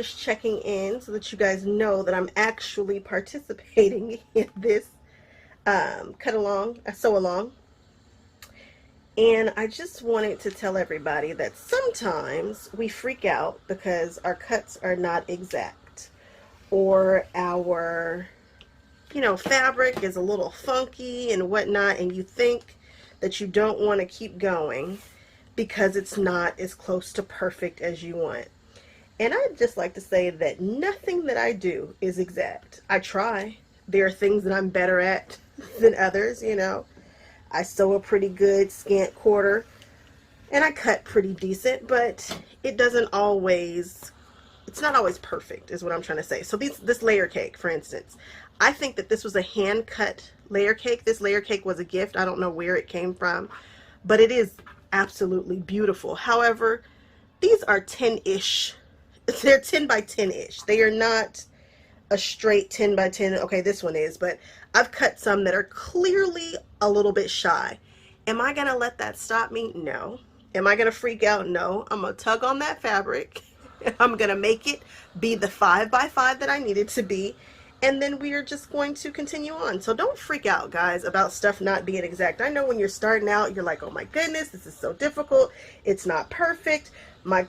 just checking in so that you guys know that I'm actually participating in this sew along. And I just wanted to tell everybody that sometimes we freak out because our cuts are not exact, or our, fabric is a little funky and whatnot, and you think that you don't want to keep going because it's not as close to perfect as you want. And I'd just like to say that nothing that I do is exact. I try. There are things that I'm better at than others, I sew a pretty good scant quarter, and I cut pretty decent, but it's not always perfect, is what I'm trying to say. So this layer cake, for instance, I think that this was a hand-cut layer cake. This layer cake was a gift. I don't know where it came from, but it is absolutely beautiful. However, these are 10-ish. They're 10 by 10-ish. They are not a straight 10 by 10. Okay, this one is, but I've cut some that are clearly a little bit shy. Am I gonna let that stop me? No. Am I gonna freak out? No. I'm gonna tug on that fabric. I'm gonna make it be the 5 by 5 that I need it to be, and then we are just going to continue on. So don't freak out, guys, about stuff not being exact. I know when you're starting out, you're like, oh my goodness, this is so difficult. It's not perfect. My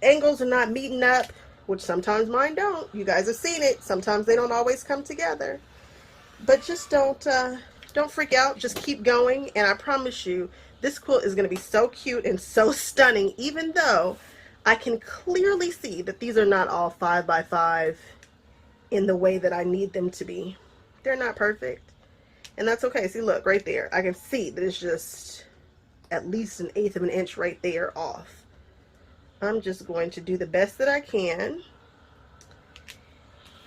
angles are not meeting up, which sometimes mine don't. You guys have seen it. Sometimes they don't always come together. But just don't freak out. Just keep going, and I promise you, this quilt is going to be so cute and so stunning, even though I can clearly see that these are not all 5 by 5 in the way that I need them to be. They're not perfect, and that's okay. See, look, right there. I can see that it's just at least 1/8 of an inch right there off. I'm just going to do the best that I can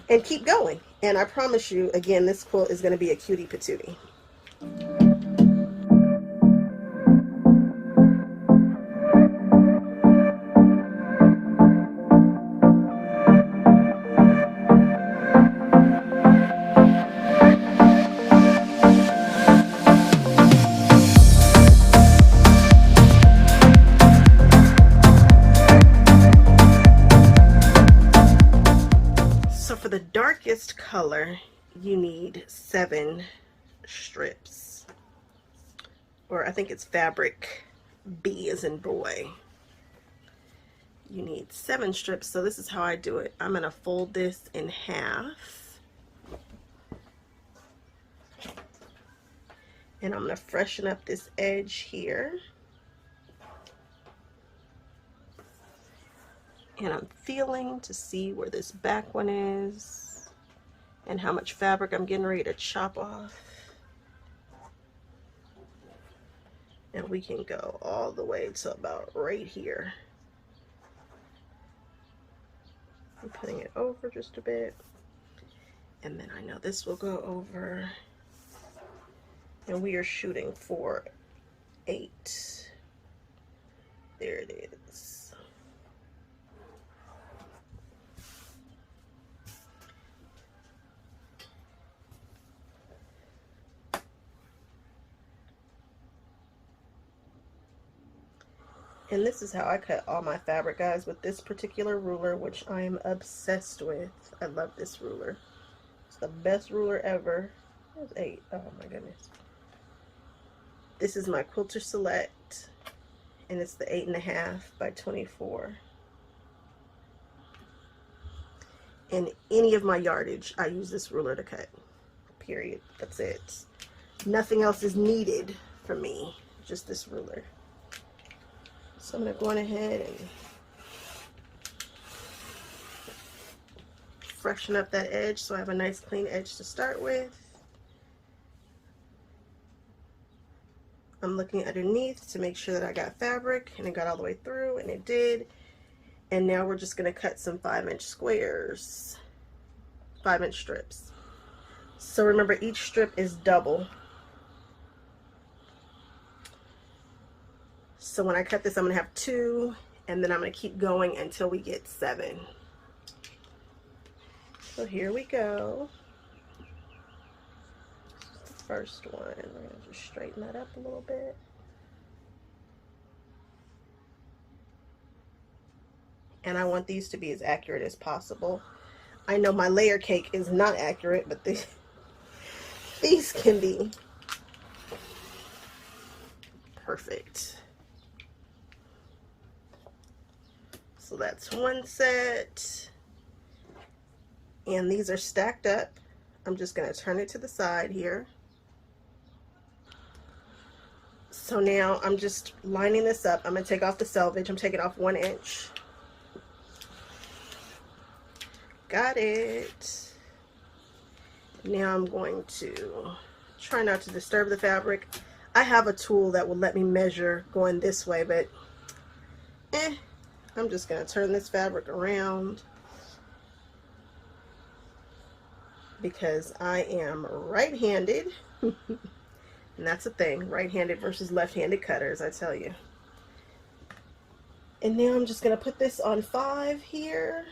and keep going. And I promise you, again, this quilt is going to be a cutie patootie. Color, you need 7 strips, or I think it's fabric B as in boy. You need 7 strips. So this is how I do it. I'm going to fold this in half, and I'm going to freshen up this edge here, and I'm feeling to see where this back one is and how much fabric I'm getting ready to chop off. And we can go all the way to about right here. I'm putting it over just a bit. And then I know this will go over. And we are shooting for 8. There it is. And this is how I cut all my fabric, guys, with this particular ruler, which I am obsessed with. I love this ruler. It's the best ruler ever. There's 8. Oh my goodness. This is my Quilter Select, and it's the 8.5 by 24. In any of my yardage, I use this ruler to cut. Period. That's it. Nothing else is needed for me. Just this ruler. So I'm going to go on ahead and freshen up that edge so I have a nice clean edge to start with. I'm looking underneath to make sure that I got fabric, and it got all the way through, and it did. And now we're just going to cut some 5-inch squares, 5-inch strips. So remember, each strip is double. So when I cut this, I'm going to have 2, and then I'm going to keep going until we get 7. So here we go. This is the first one. We're going to just straighten that up a little bit. and I want these to be as accurate as possible. I know my layer cake is not accurate, but these can be perfect. So that's one set, and these are stacked up. I'm just going to turn it to the side here. So now I'm just lining this up. I'm going to take off the selvage. I'm taking off 1 inch. Got it. Now I'm going to try not to disturb the fabric. I have a tool that will let me measure going this way, but I'm just going to turn this fabric around because I am right-handed. And that's a thing, right-handed versus left-handed cutters, I tell you. And now I'm just going to put this on 5 here,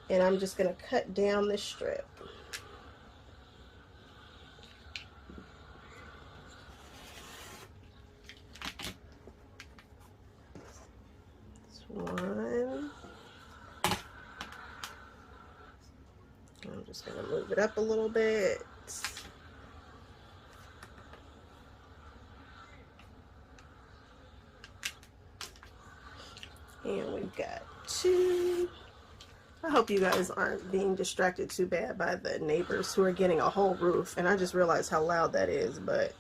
and I'm just going to cut down this strip. That's 1. I'm just going to move it up a little bit. And we've got 2. I hope you guys aren't being distracted too bad by the neighbors who are getting a whole roof. And I just realized how loud that is, but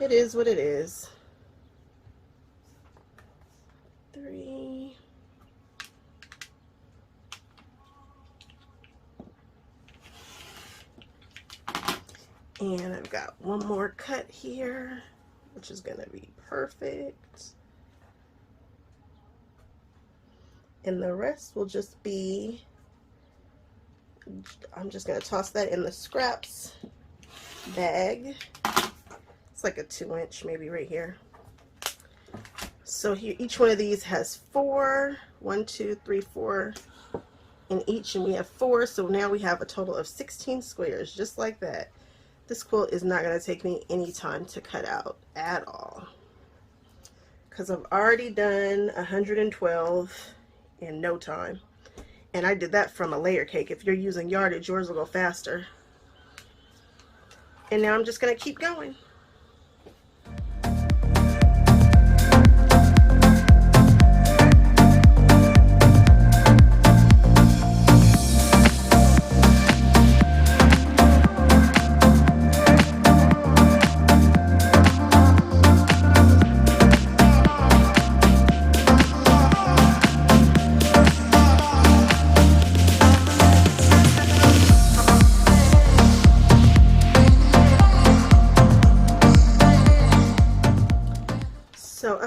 it is what it is. 3. And I've got 1 more cut here, which is going to be perfect. And the rest will just be, I'm just going to toss that in the scraps bag. It's like a 2 inch, maybe right here. So here, each one of these has 4, 1, 2, 3, 4 in each, and we have 4. So now we have a total of 16 squares, just like that. This quilt is not going to take me any time to cut out at all, because I've already done 112 in no time, and I did that from a layer cake. If you're using yardage, yours will go faster. And now I'm just going to keep going.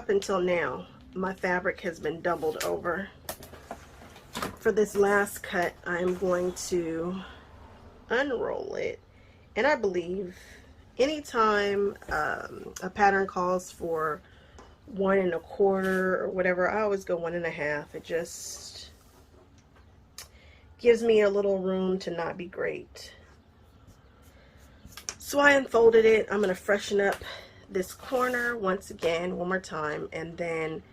Until now, my fabric has been doubled over. For this last cut, I'm going to unroll it, and I believe anytime a pattern calls for 1 1/4 or whatever, I always go 1 1/2. It just gives me a little room to not be great. So I unfolded it. I'm going to freshen up this corner once again, one more time, and then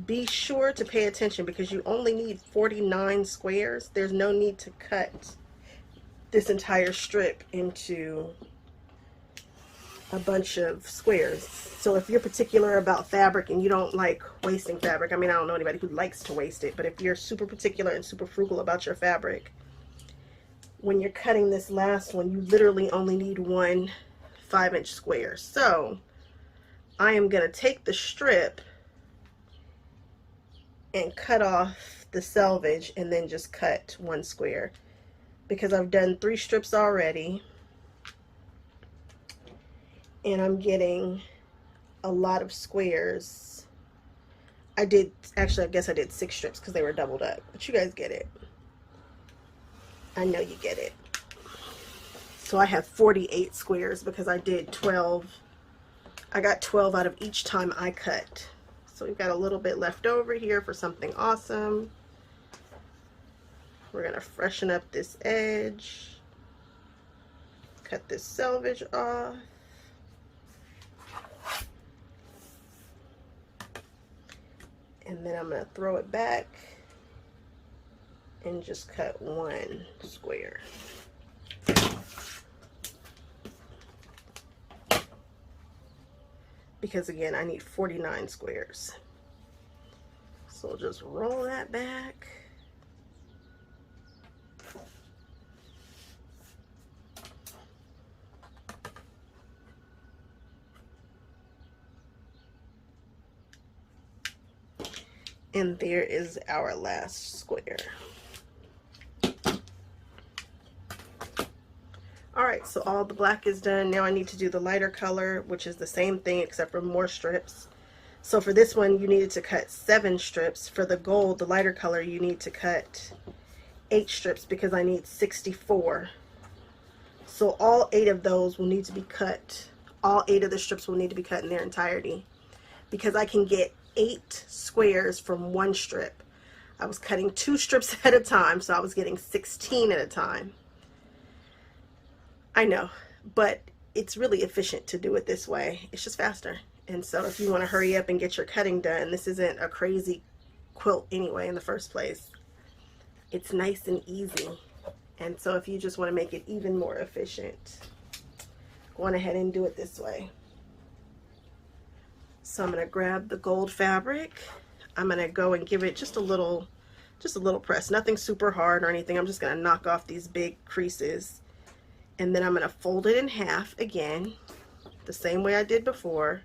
be sure to pay attention because you only need 49 squares. There's no need to cut this entire strip into a bunch of squares. So if you're particular about fabric and you don't like wasting fabric, I mean, I don't know anybody who likes to waste it, but if you're super particular and super frugal about your fabric, when you're cutting this last one, you literally only need 1 5-inch square. So I am going to take the strip and cut off the selvage and then just cut 1 square because I've done 3 strips already and I'm getting a lot of squares. I guess I did 6 strips because they were doubled up, but you guys get it. I know you get it. So I have 48 squares because I did 12. I got 12 out of each time I cut. So we've got a little bit left over here for something awesome. We're going to freshen up this edge. Cut this selvage off. And then I'm going to throw it back. and just cut one square. Because again, I need 49 squares. So just roll that back. And there is our last square. Alright, so all the black is done. Now I need to do the lighter color, which is the same thing except for more strips. So for this one, you needed to cut 7 strips. For the gold, the lighter color, you need to cut 8 strips because I need 64. So all 8 of those will need to be cut. All 8 of the strips will need to be cut in their entirety because I can get 8 squares from 1 strip. I was cutting 2 strips at a time, so I was getting 16 at a time. I know, but it's really efficient to do it this way. It's just faster. And so if you want to hurry up and get your cutting done, this isn't a crazy quilt anyway in the first place. It's nice and easy. And so if you just want to make it even more efficient, go on ahead and do it this way. So I'm going to grab the gold fabric. I'm going to go and give it just a little press. Nothing super hard or anything. I'm just going to knock off these big creases. And then I'm going to fold it in half again, the same way I did before,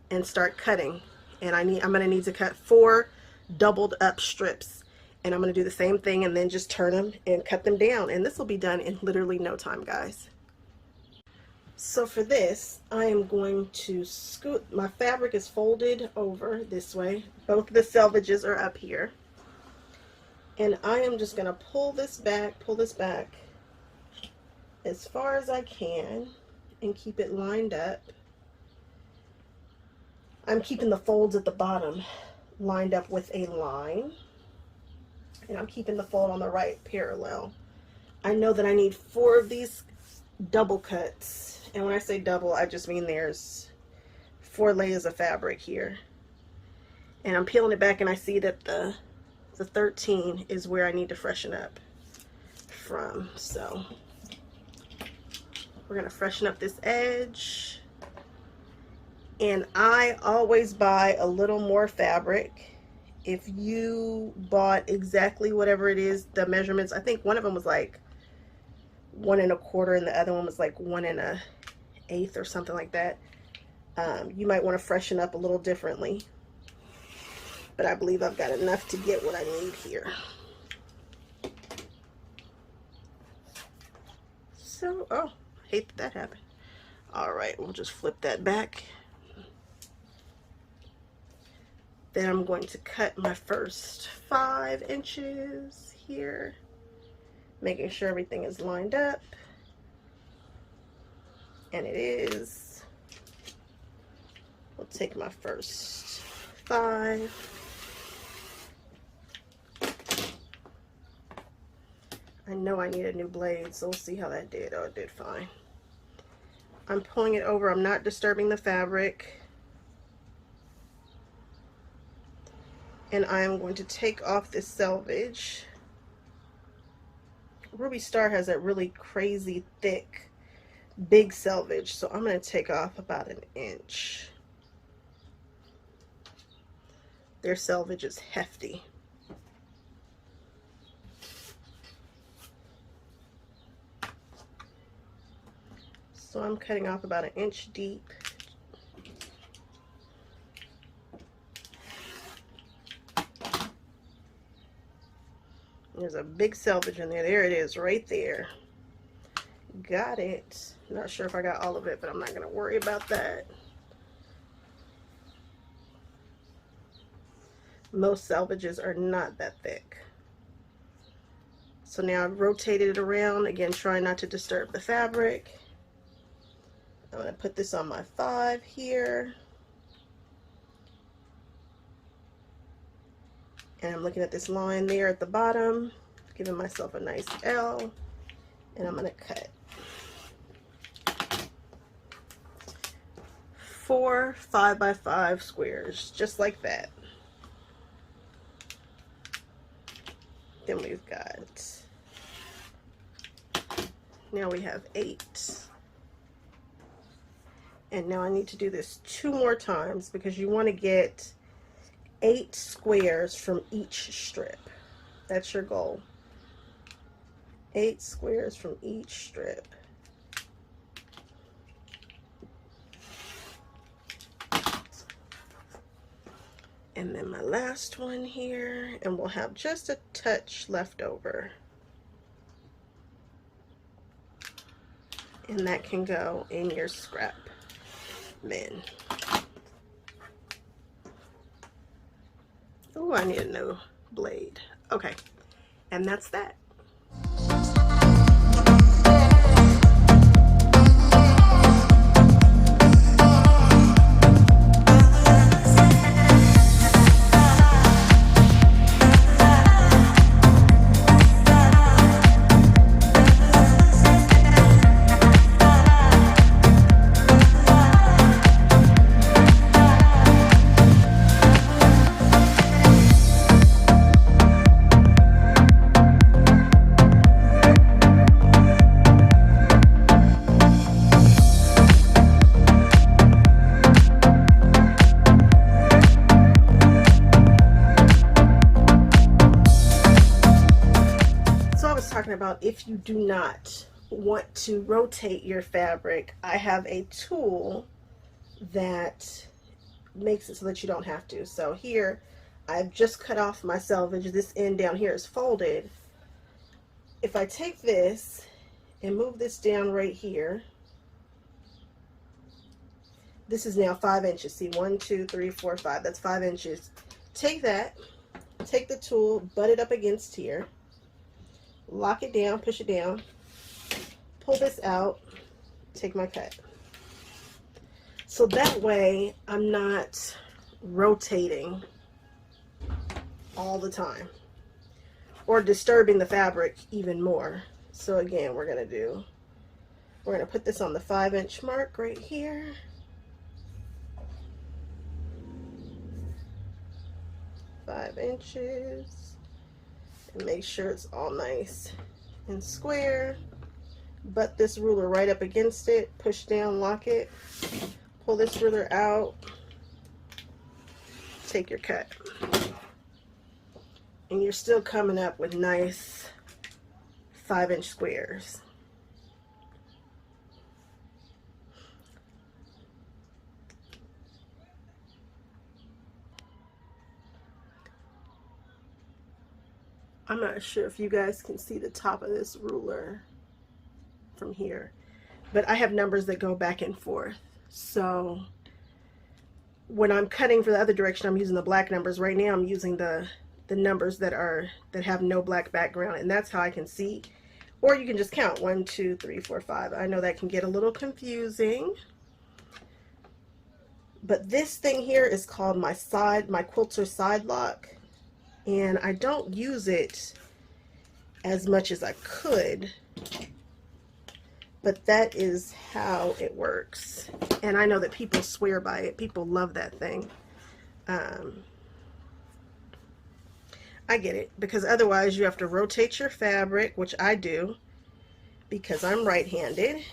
and start cutting. And I'm going to need to cut 4 doubled up strips. And I'm going to do the same thing and then just turn them and cut them down. And this will be done in literally no time, guys. So for this, I am going to scoot, my fabric is folded over this way. Both of the selvages are up here. And I am just going to pull this back as far as I can and keep it lined up. I'm keeping the folds at the bottom lined up with a line, and I'm keeping the fold on the right parallel. I know that I need 4 of these double cuts, and when I say double, I just mean there's 4 layers of fabric here. And I'm peeling it back and I see that the 13 is where I need to freshen up from. So we're going to freshen up this edge. And I always buy a little more fabric. If you bought exactly whatever it is, the measurements, I think one of them was like 1 1/4 and the other one was like 1 1/8 or something like that. You might want to freshen up a little differently. But I believe I've got enough to get what I need here. So, oh, I hate that happened. All right, we'll just flip that back. Then I'm going to cut my first 5 inches here, making sure everything is lined up. And it is. I'll take my first 5. I know I need a new blade, so we'll see how that did. Oh, it did fine. I'm pulling it over. I'm not disturbing the fabric. And I am going to take off this selvage. Ruby Star has that really crazy thick, big selvage, so I'm going to take off about 1 inch. Their selvage is hefty. So I'm cutting off about 1 inch deep. There's a big selvage in there. There it is, right there. Got it. Not sure if I got all of it, but I'm not going to worry about that. Most selvages are not that thick. So now I've rotated it around, again trying not to disturb the fabric. I'm going to put this on my 5 here. And I'm looking at this line there at the bottom, giving myself a nice L, and I'm going to cut 4 5x5 squares, just like that. then we've got, now we have 8. And now I need to do this 2 more times because you want to get 8 squares from each strip. That's your goal. 8 squares from each strip. And then my last one here, and we'll have just a touch left over. And that can go in your scrap bin. Oh, I need a new blade. Okay, and that's that. About if you do not want to rotate your fabric, I have a tool that makes it so that you don't have to. So here I've just cut off my selvage. This end down here is folded. If I take this and move this down right here, this is now 5 inches. See, 1, 2, 3, 4, 5. That's 5 inches. Take that, take the tool, butt it up against here, lock it down, push it down, pull this out, take my cut. So that way I'm not rotating all the time or disturbing the fabric even more. So again, we're going to put this on the 5-inch mark right here. Five inches. And make sure it's all nice and square. Butt this ruler right up against it, push down, lock it, pull this ruler out, take your cut. And you're still coming up with nice 5-inch squares. I'm not sure if you guys can see the top of this ruler from here, but I have numbers that go back and forth. So when I'm cutting for the other direction, I'm using the black numbers. Right now I'm using the numbers that have no black background, and that's how I can see. Or you can just count 1, 2, 3, 4, 5. I know that can get a little confusing. But this thing here is called my Quilter Sidelock. And I don't use it as much as I could, but that is how it works. And I know that people swear by it. People love that thing. I get it, because otherwise you have to rotate your fabric, which I do because I'm right-handed.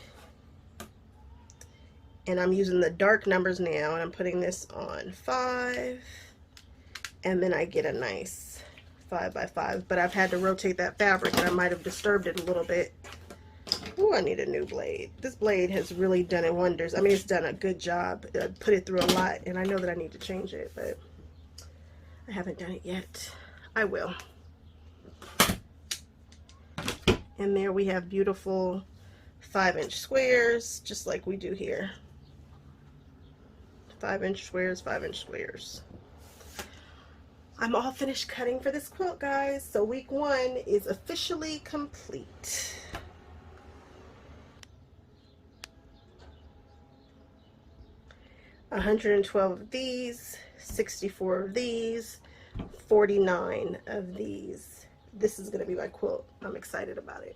And I'm using the dark numbers now, and I'm putting this on 5. And then I get a nice 5 by 5, but I've had to rotate that fabric and I might have disturbed it a little bit. Oh, I need a new blade. This blade has really done it wonders. I mean, it's done a good job. I put it through a lot, and I know that I need to change it, but I haven't done it yet. I will. And there we have beautiful 5-inch squares, just like we do here. 5-inch squares, 5-inch squares. I'm all finished cutting for this quilt, guys. So week 1 is officially complete. $112 of these, 64 of these, 49 of these. This is going to be my quilt. I'm excited about it.